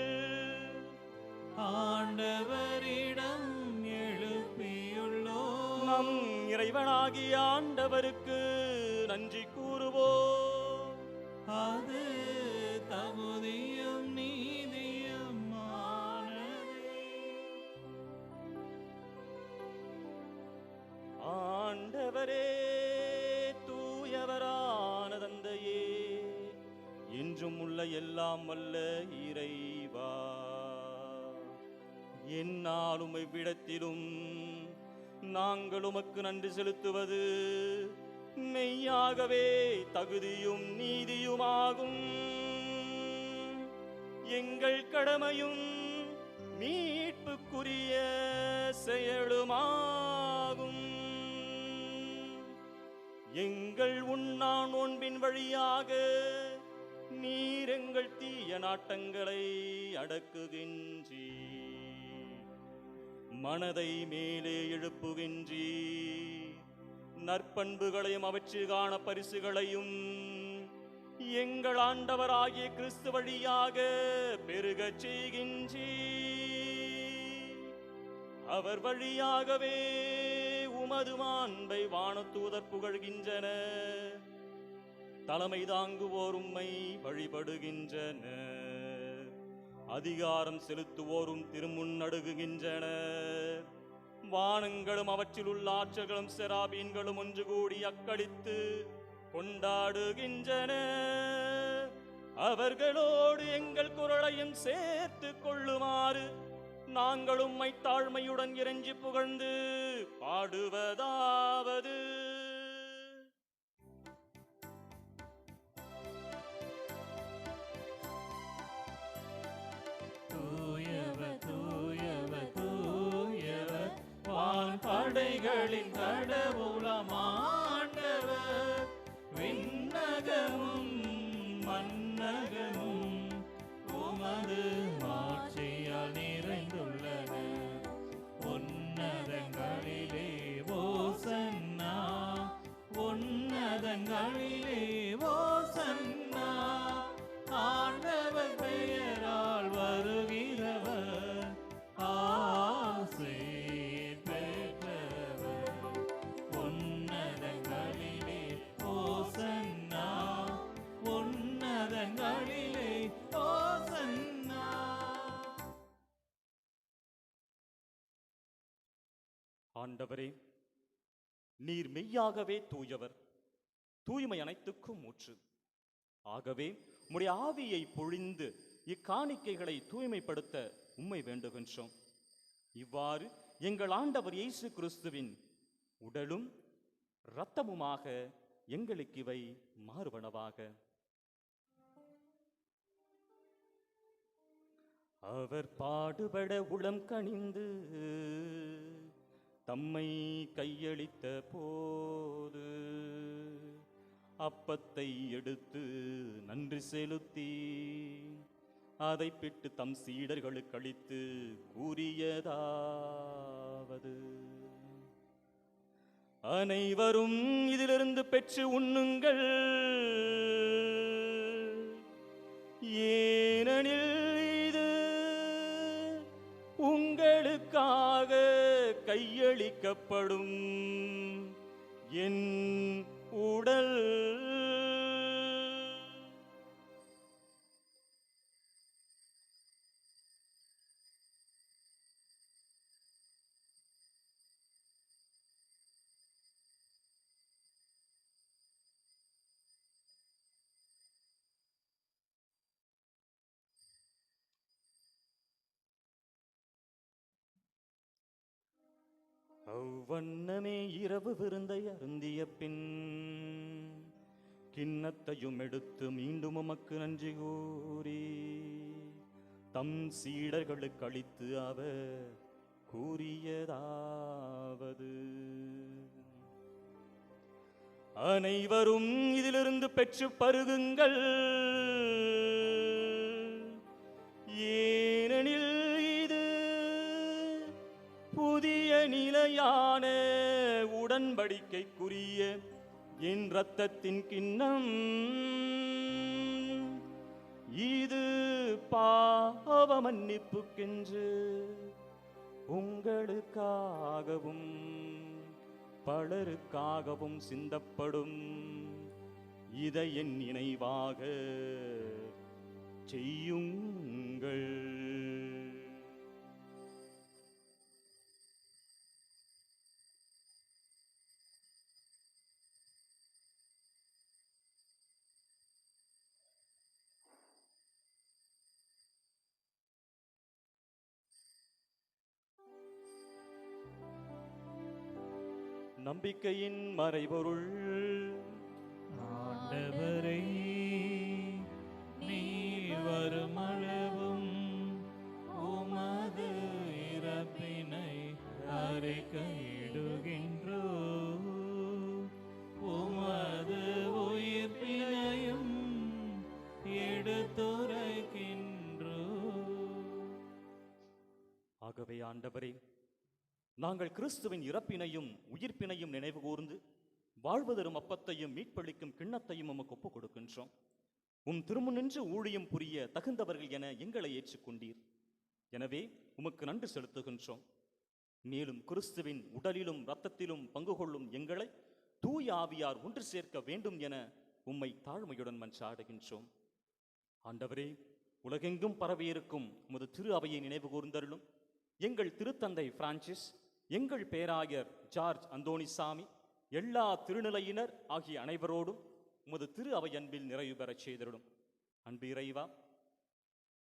ஆண்டவரிடம் எழுப்பியுள்ளோம். நம் இறைவனாகிய ஆண்டவருக்கு நன்றி கூறுவோம். அது தகுதியும் நீதியும் ஆண்டவரே, தூயவரான தந்தையே, என்றும் உள்ள எல்லாம் வல்ல இறைவா, என்னாலும் இவ்விடத்திலும் நாங்கள் உமக்கு நன்றி செலுத்துவது மெய்யாகவே தகுதியும் நீதியுமாகும். எங்கள் கடமையும் மீட்புக்குரிய செயலுமாகும். எங்கள் உண்ணா நோன்பின் வழியாக நீர் எங்கள் தீய நாட்டங்களை அடக்குகின்றீ, மனதை மேலே எழுப்புகின்றீ, நற்பண்புகளையும் அவற்றிற்கான பரிசுகளையும் எங்கள் ஆண்டவராகிய கிறிஸ்து வழியாக பெருகச் செய்கின்றீ. அவர் வழியாகவே உமது மாண்பை வானதூதர் புகழ்கின்றன, தலைமை தாங்குவோர் உம்மை வழிபடுகின்றனர், அதிகாரம் செலுத்துவோரும் திருமுன் நடுங்குகின்றனர். வானங்களும் அவற்றில் உள்ள ஆற்றல்களும் செராபீன்களும் ஒன்று கூடி அக்களித்து கொண்டாடுகின்றன. அவர்களோடு எங்கள் குரலையும் சேர்த்து கொள்ளுமாறு நாங்கள் உம்மை தாழ்மையுடன் இறைஞ்சி புகழ்ந்து பாடுவதாவது: தூயவர் தூயவர் தூயவர் வான்படைகளின் கடவுளமாண்டவர். விண்ணகமும் மன்னகமும் உமது மாட்சியால் நிறைந்துள்ளன. உன்னதங்களிலே ஓசன்னா, உன்னதங்களிலே ஓசன்னா. ஆண்டவர் பெயரால் வருகிறவர் ஆசீர் பெற்றவர். உன்னதங்களிலே ஓசன்னா, உன்னதங்களிலே ஓசன்னா. ஆண்டவரே, நீர் மெய்யாகவே தூயவர், தூய்மை அனைத்துக்கும் ஊற்று. ஆகவே உம்முடைய ஆவியை பொழிந்து இக்காணிக்கைகளை தூய்மைப்படுத்த உம்மை வேண்டுகின்றோம். இவ்வாறு எங்கள் ஆண்டவர் இயேசு கிறிஸ்துவின் உடலும் இரத்தமுமாக எங்களுக்கு இவை மாறுபனவாக. அவர் பாடுபட உளம் கனிந்து தம்மை கையளித்த போது அப்பத்தை எடுத்து நன்றி செலுத்தி அதை பிட்டு தம் சீடர்களுக்கு அளித்து கூறியதாவது: அனைவரும் இதிலிருந்து பெற்று உண்ணுங்கள், ஏனெனில் இது உங்களுக்காக கையளிக்கப்படும் என் உடல். அவ்வண்ணமே இரவு விருந்தை அருந்திய பின் கிண்ணத்தையும் எடுத்து மீண்டும் உமக்கு நன்றி கூறி தம் சீடர்களுக்கு அளித்து அவர் கூறியதாவது: அனைவரும் இதிலிருந்து பெற்று பருகுங்கள், ஏனெனில் இது புதிய நிலையான உடன்படிக்கைக்குரிய என் இரத்தத்தின் கிண்ணம். இது பாவ மன்னிப்புக்கென்று உங்களுக்காகவும் பலருக்காகவும் சிந்தப்படும். இதை என் நினைவாக செய்யுங்கள். நம்பிக்கையின் மறைபொருள்: ஆண்டவரே, நீர் வருமளவும் உமது இறப்பினை அறிக்கையிடுகின்றோ, உமது உயிர்ப்பினையும் எடுத்துரைக்கின்றோ. ஆகவே ஆண்டவரே, நாங்கள் கிறிஸ்துவின் இறப்பினையும் உயிர்ப்பினையும் நினைவு கூர்ந்து வாழ்வதரும் அப்பத்தையும் மீட்பளிக்கும் கிண்ணத்தையும் உமக்கு ஒப்புக் கொடுக்கின்றோம். உம் திருமுன்னின்று ஊழியம் புரிய தகுந்தவர்கள் என எங்களை ஏற்றுக்கொண்டீர். எனவே உமக்கு நன்றி செலுத்துகின்றோம். மேலும் கிறிஸ்துவின் உடலிலும் இரத்தத்திலும் பங்கு கொள்ளும் எங்களை தூய ஆவியார் ஒன்று சேர்க்க வேண்டும் என உம்மை தாழ்மையுடன் மன்றாடுகின்றோம். ஆண்டவரே, உலகெங்கும் பரவியிருக்கும் உமது திரு அவையை நினைவு கூர்ந்தருளும். எங்கள் திருத்தந்தை பிரான்சிஸ், எங்கள் பேராயர் ஜார்ஜ் அந்தோணிசாமி, எல்லா திருநிலையினர் ஆகிய அனைவரோடும் உமது திரு அவை அன்பில் நிறைவு பெறச் செய்தருளும். அன்பு இறைவா,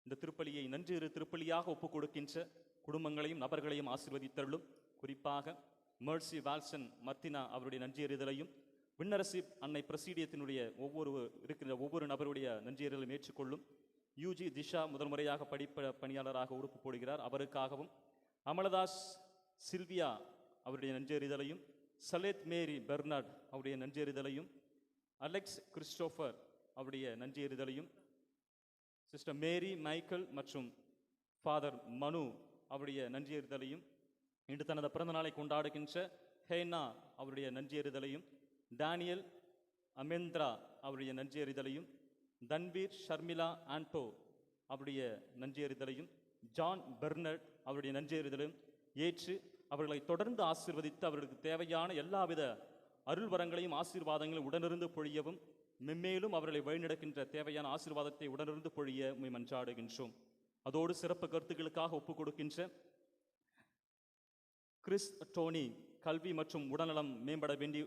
இந்த திருப்பலியை நன்றிரு திருப்பலியாக ஒப்புக் கொடுக்கின்ற குடும்பங்களையும் நபர்களையும் ஆசீர்வதித்தருளும். குறிப்பாக மெர்சி வால்சன் மர்த்தினா அவருடைய நன்றியறிதலையும், விண்ணரசி அன்னை பிரசீடியத்தினுடைய ஒவ்வொரு நபருடைய நன்றியறிதலும் ஏற்றுக்கொள்ளும். யூஜி திஷா முதல் முறையாக பணியாளராக உறுப்பு போடுகிறார், அவருக்காகவும். அமலதாஸ் சில்வியா அவருடைய நன்றியறிதலையும், சலேத் மேரி பெர்னார்ட் அவருடைய நன்றியறிதலையும், அலெக்ஸ் கிறிஸ்டோஃபர் அவருடைய நன்றியறிதலையும், சிஸ்டர் மேரி மைக்கேல் மற்றும் ஃபாதர் மனு அவருடைய நன்றியறிதலையும், இன்று தனது பிறந்த நாளை கொண்டாடுகின்ற ஹேனா அவருடைய நன்றியறிதலையும், டேனியல் அமெந்திரா அவருடைய நன்றியறிதலையும், தன்வீர் ஷர்மிளா ஆண்டோ அவருடைய நன்றியறிதலையும், ஜான் பெர்னர்ட் அவருடைய நன்றியறிதலையும் ஏற்று அவர்களை தொடர்ந்து ஆசீர்வதித்து அவர்களுக்கு தேவையான எல்லாவித அருள்வரங்களையும் ஆசீர்வாதங்களையும் உடனிருந்து பொழியவும், மென்மேலும் அவர்களை வழிநடக்கின்ற தேவையான ஆசீர்வாதத்தை உடனிருந்து பொழிய உம்மை மன்றாடுகின்றோம். அதோடு சிறப்பு கருத்துக்களுக்காக ஒப்புக் கொடுக்கின்ற கிறிஸ் டோனி கல்வி மற்றும் உடல்நலம் மேம்பட வேண்டி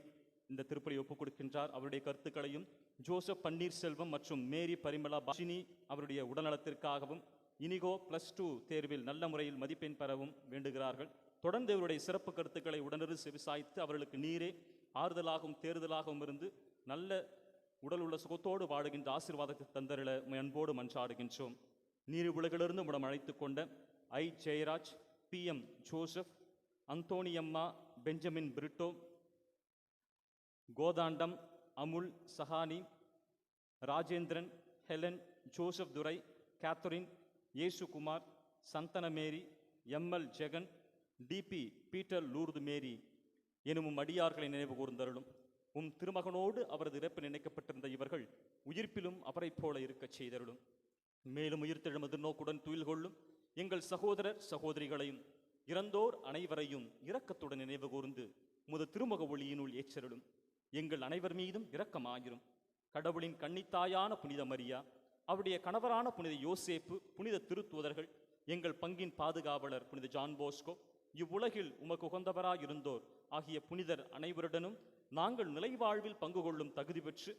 இந்த திருப்பலி ஒப்புக் கொடுக்கின்றார். அவருடைய கருத்துக்களையும், ஜோசப் பன்னீர்செல்வம் மற்றும் மேரி பரிமளா பாஷினி அவருடைய உடல்நலத்திற்காகவும், இனிகோ +2 தேர்வில் நல்ல முறையில் மதிப்பெண் பெறவும் வேண்டுகிறார்கள். தொடர்ந்து இவருடைய சிறப்பு கருத்துக்களை உடனிருந்து செவிசாய்த்து அவர்களுக்கு நீரே ஆறுதலாகவும் தேறுதலாகவும் இருந்து நல்ல உடல் உள்ள சுகத்தோடு வாழுகின்ற ஆசீர்வாதத்தை தந்தருள அன்போடு மன்றாடுகின்றோம். நீர் உலகிலிருந்து உடம் அழைத்து கொண்ட ஐ Jayaraj, PM Joseph, Anthoniamma, Benjamin Britto, Kothandam, Amul, Sahani, Rajendran, Helen, Joseph Durai, Catherine, Yesukumar, Santhana Mary, ML Jagan, DP Peter Lourdu Mary எனும் அடியார்களை நினைவு கூர்ந்தருளும். திருமகனோடு அவரது இறப்பு நினைக்கப்பட்டிருந்த இவர்கள் உயிர்ப்பிலும் அவரை போல இருக்கச் செய்தருளும். மேலும் உயிர்த்தெழும் எதிர்நோக்குடன் துயில் கொள்ளும் எங்கள் சகோதரர் சகோதரிகளையும் இறந்தோர் அனைவரையும் இரக்கத்துடன் நினைவு கூர்ந்து உமது திருமுக ஒளியினுள் ஏற்றருளும். எங்கள் அனைவர் மீதும் இரக்கமாயிரும். கடவுளின் கன்னித்தாயான புனித மரியா, அவருடைய கணவரான புனித யோசேப்பு, புனித திருத்தூதர்கள், எங்கள் பங்கின் பாதுகாவலர் புனித ஜான் போஸ்கோ, இவ்வுலகில் உமக்கு உகந்தவராயிருந்தோர் ஆகிய புனிதர் அனைவருடனும் நாங்கள் நிலைவாழ்வில் பங்கு கொள்ளும் தகுதி பெற்று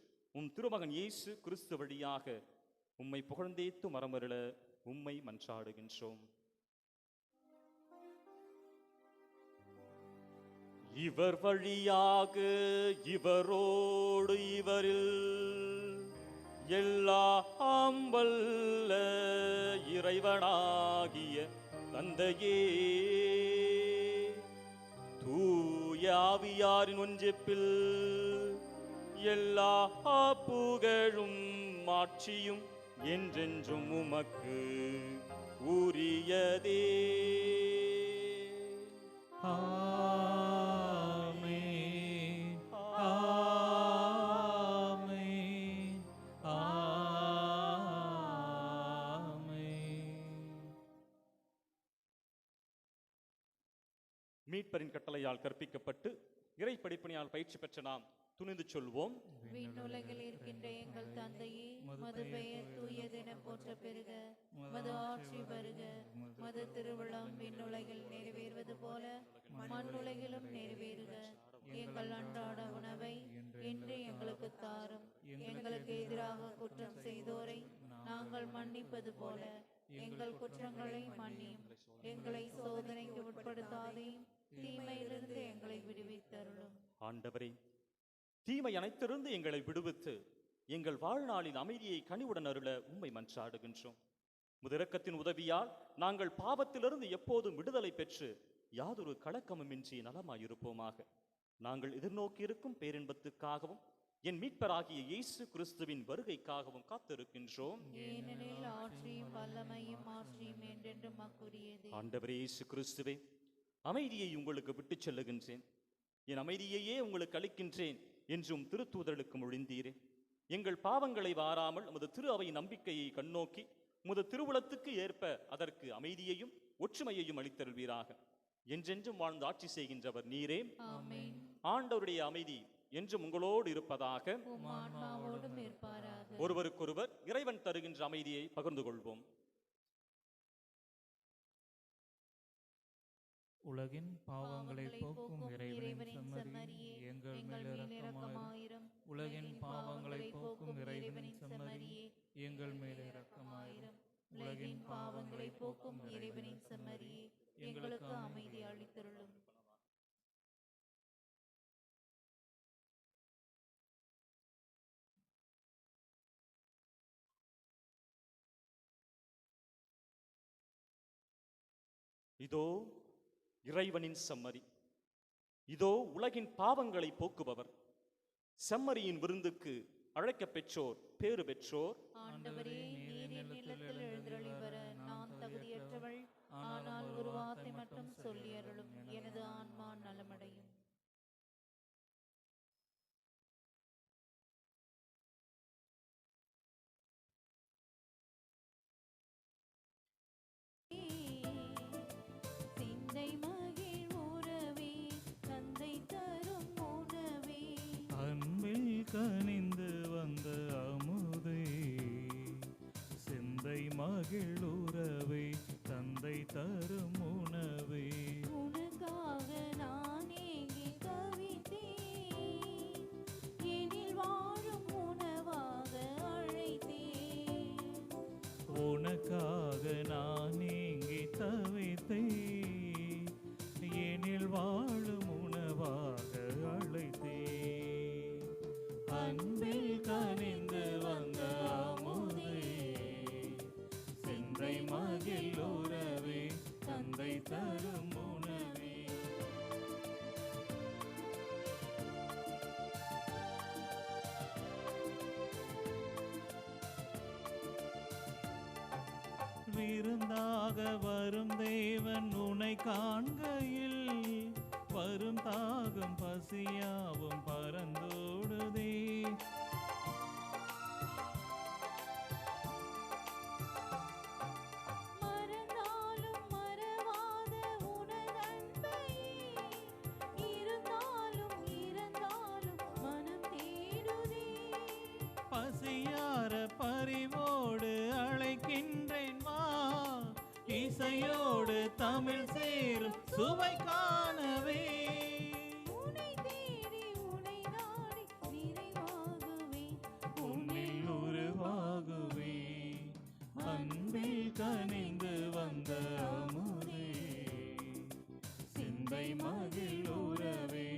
திருமகன் இயேசு கிறிஸ்து வழியாக உம்மை புகழ்ந்தேத்து மரமருள உம்மை மன்றாடுகின்றோம். இவர் வழியாக இவரோடு இவரில் எல்லாம் வல்ல இறைவனாகிய தந்தையே, தூய ஆவியாரின் ஒன்றிப்பில் எல்லா புகழும் மாட்சியும் என்றென்றும் உமக்கு உரியதே. ஆமென். ஆமென். ஆமென். மீட்பரின் கட்டளையால் கற்பிக்கப்பட்டு இறை படிப்பணியால் பயிற்சி பெற்ற நாம் துணிந்து சொல்வோம். விண்ணுலகில் இருக்கின்ற எங்கள் தந்தையே, மது பெயர் தூயதென போற்ற பெருக, மது ஆட்சி வருக, மது திருவிழம் விண்ணுலகில் நிறைவேறுவது போல மண்ணுலகிலும் நிறைவேறுக. எங்கள் அன்றாட உணவை இன்று எங்களுக்கு தாரும். எங்களுக்கு எதிராக குற்றம் செய்தோரை நாங்கள் மன்னிப்பது போல எங்கள் குற்றங்களை மன்னியும். எங்களை சோதனைக்கு உட்படுத்தாதையும் தீமையிலிருந்து எங்களை விடுவித்தருளும். ஆண்டவரே, தீமை அனைத்திலிருந்து எங்களை விடுவித்து எங்கள் வாழ்நாளில் அமைதியை கனிவுடன் அருள உம்மை மன்றாடுகின்றோம். முதிரக்கத்தின் உதவியால் நாங்கள் பாவத்திலிருந்து எப்போதும் விடுதலை பெற்று யாதொரு கலக்கமுமின்றி நலமாயிருப்போமாக. நாங்கள் எதிர்நோக்கி இருக்கும் பேரின்பத்துக்காகவும் என் மீட்பராகிய இயேசு கிறிஸ்துவின் வருகைக்காகவும் காத்திருக்கின்றோம். ஏனெனில் ஆட்சியும் வல்லமையும் ஆட்சியும் என்றென்றும் மக்குரியதே. ஆண்டவரே இயேசு கிறிஸ்துவே, அமைதியை உங்களுக்கு விட்டுச் செல்லுகின்றேன், என் அமைதியையே உங்களுக்கு அளிக்கின்றேன் என்றும் திருத்தூதர்களுக்கு மொழிந்தீரே. எங்கள் பாவங்களை வாராமல் உமது திரு அவை நம்பிக்கையை கண்ணோக்கி உமது திருவுளத்துக்கு ஏற்ப அதற்கு அமைதியையும் ஒற்றுமையையும் அளித்தருள்வீராக. என்றென்றும் வாழ்ந்து ஆட்சி செய்கின்றவர் நீரே. ஆமென். ஆண்டவருடைய அமைதி என்றும் உங்களோடு இருப்பதாக. உம் ஆன்மாவோடும் இருப்பாராக. ஒருவருக்கொருவர் இறைவன் தருகின்ற அமைதியை பகிர்ந்து கொள்வோம். உலகின் பாவங்களை போக்கும் இறைவனின் செம்மறியே, எங்கள் மேல் இரக்கமாயிரும். உலகின் பாவங்களை போக்கும் இறைவனின் செம்மறியே, எங்கள் மேல் இரக்கமாயிரும். உலகின் பாவங்களை போக்கும் இறைவனின் செம்மறியே, எங்களுக்கு அமைதி அளித்தருளும். இதோ இறைவனின் செம்மறி, இதோ உலகின் பாவங்களை போக்குபவர். செம்மறியின் விருந்துக்கு அழைக்கப் பெற்றோர் பேறு பெற்றோர். ஆண்டவரே, நீர் என் இல்லத்தில் எழுந்தருளி வர நான் தகுதியற்றவள். ஆனால் ஒரு வார்த்தை மட்டும் சொல்லி அருளும், எனது ஆன்மா நலமடையும். சிந்தை மகிழ் உறவே, தந்தை தரும் உணவே, அன்பில் கனிந்து வந்த அமுதே, சிந்தை மகிழுறவே, தந்தை தரும் உணவே. உனக்காக நான் ஏங்கி தவித்தேன், எனில் வாழும் உணவாக அழைத்தேன். உனக்காக நான் ஏங்கி தவித்தேன், எனில் வாழும் உணவாக அழைத்தேன். அன்பில் கனிந்து வந்த அமுதே, சிந்தை மகிழ் உறவே, தந்தை தரும் உணவே. விருந்தாக வரும் தேவன் உனை காண்கையில், வரும் தாகம் பசியாவும் பறந்தோடுதே. மறந்தாலும் மறவாத உனதன்பையே, இருந்தாலும் இறந்தாலும் மனம் தேடுதே. பசியார பரிவோடு அழைக்கின்றேன் வா, இசையோடு தமிழ் சேரும் சுவை காணவே. உன்னை தேடி உன்னை நாடி நிறைவாகுவேன். உன்னில் உருவாகுவே, அன்பில் கனிந்து வந்த அமுதே, சிந்தை மகிழ் உறவே,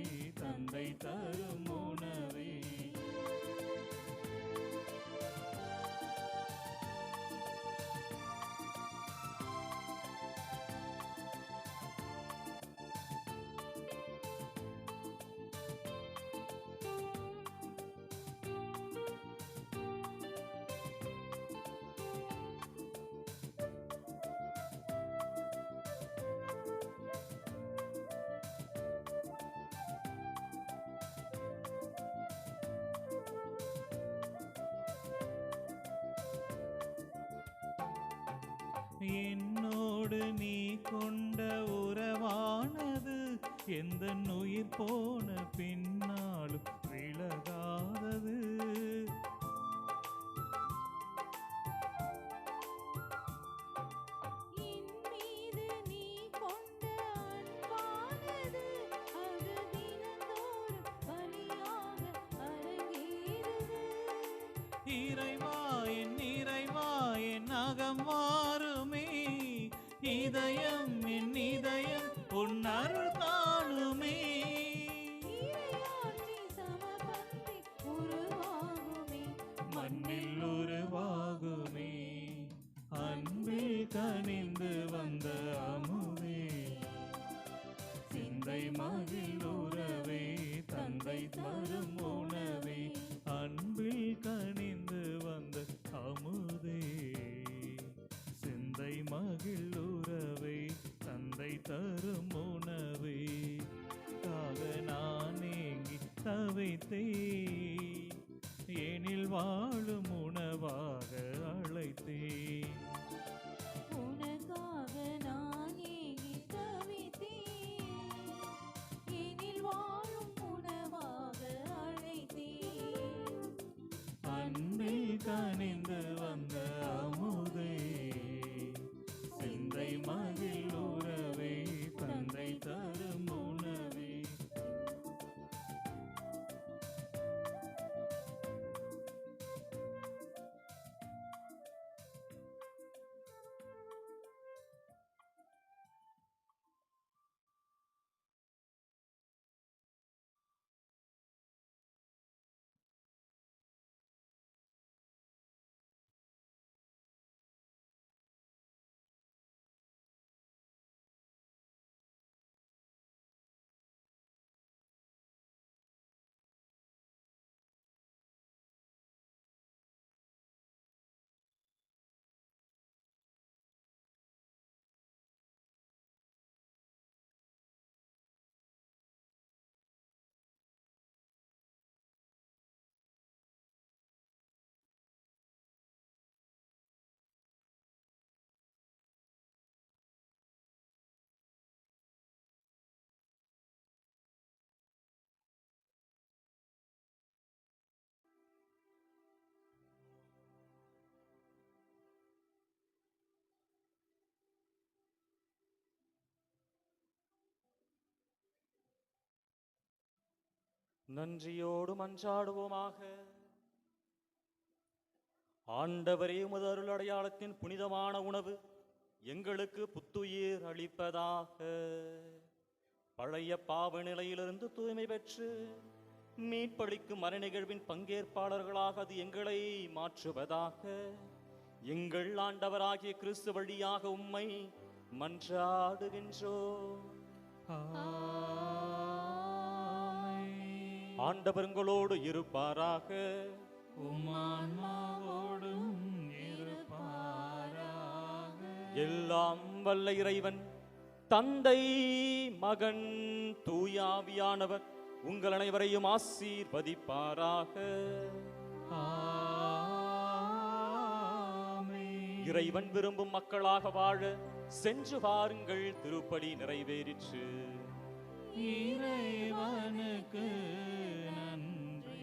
என்னோடு நீ கொண்ட உறவானது எந்த உயிர் போன பின்னாலும் விலகாதது. என் மீது நீ கொண்ட அன்பானது அது தினந்தோறும் பலியாக அரங்கேறுது. இறைவா என் அகம் மாறுமே, இதயம் என் இதயம் உன் அருள் காணுமே. இறையாட்சி சமபந்தி உருவாகுமே, மண்ணில் உருவாகுமே, அன்பில் கனிந்து வந்த அமுதே, சிந்தை மகிழ் உறவே, தந்தை தரும் உணவே, அன்பில் கனிந்து வந்த அமுதே, சிந்தை மகிழ் உறவே, தந்தை தரும் உணவே, காக நான் ஏங்கி தவித்தேன், எனில் வாழும் உணவாக அழைத்தேன். உனக்காக நான் ஏங்கி தவித்தேன், எனில் வாழும் உணவாக அழைத்தேன். அன்பில் கனிந்து வந்த அமுதே, சிந்தை மகிழ் உறவே, தந்தை தரும் உணவே. நன்றியோடு மன்றாடுவோமாக. ஆண்டவரே, உமது அருள் அடையாளத்தின் புனிதமான உணவு எங்களுக்கு புத்துயிர் அளிப்பதாக. பழைய பாவ நிலையிலிருந்து தூய்மை பெற்று மீட்பளிக்கும் மறை நிகழ்வின் பங்கேற்பாளர்களாக அது எங்களை மாற்றுவதாக. எங்கள் ஆண்டவராகிய கிறிஸ்து வழியாக உம்மை மன்றாடுகின்றோம். ஆண்டவர் உங்களோடு இருப்பாராக. உம்மான்மாவோடும் இருப்பாராக. எல்லாம் வல்ல இறைவன் தந்தை, மகன், தூயாவியானவர் உங்கள் அனைவரையும் ஆசீர்வதிப்பாராக. இறைவன் விரும்பும் மக்களாக வாழ சென்று வாருங்கள், திருப்பலி நிறைவேறிற்று. இறைவனுக்கு நன்றி.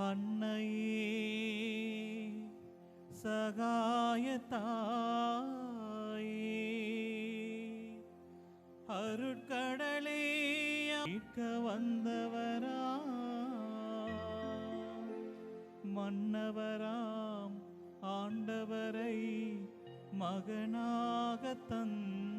அன்னையே சகாயத்தாயே, அருட்கடலே மீட்க வந்தவரா, மன்னவராம் ஆண்டவரை மகனாக தந்த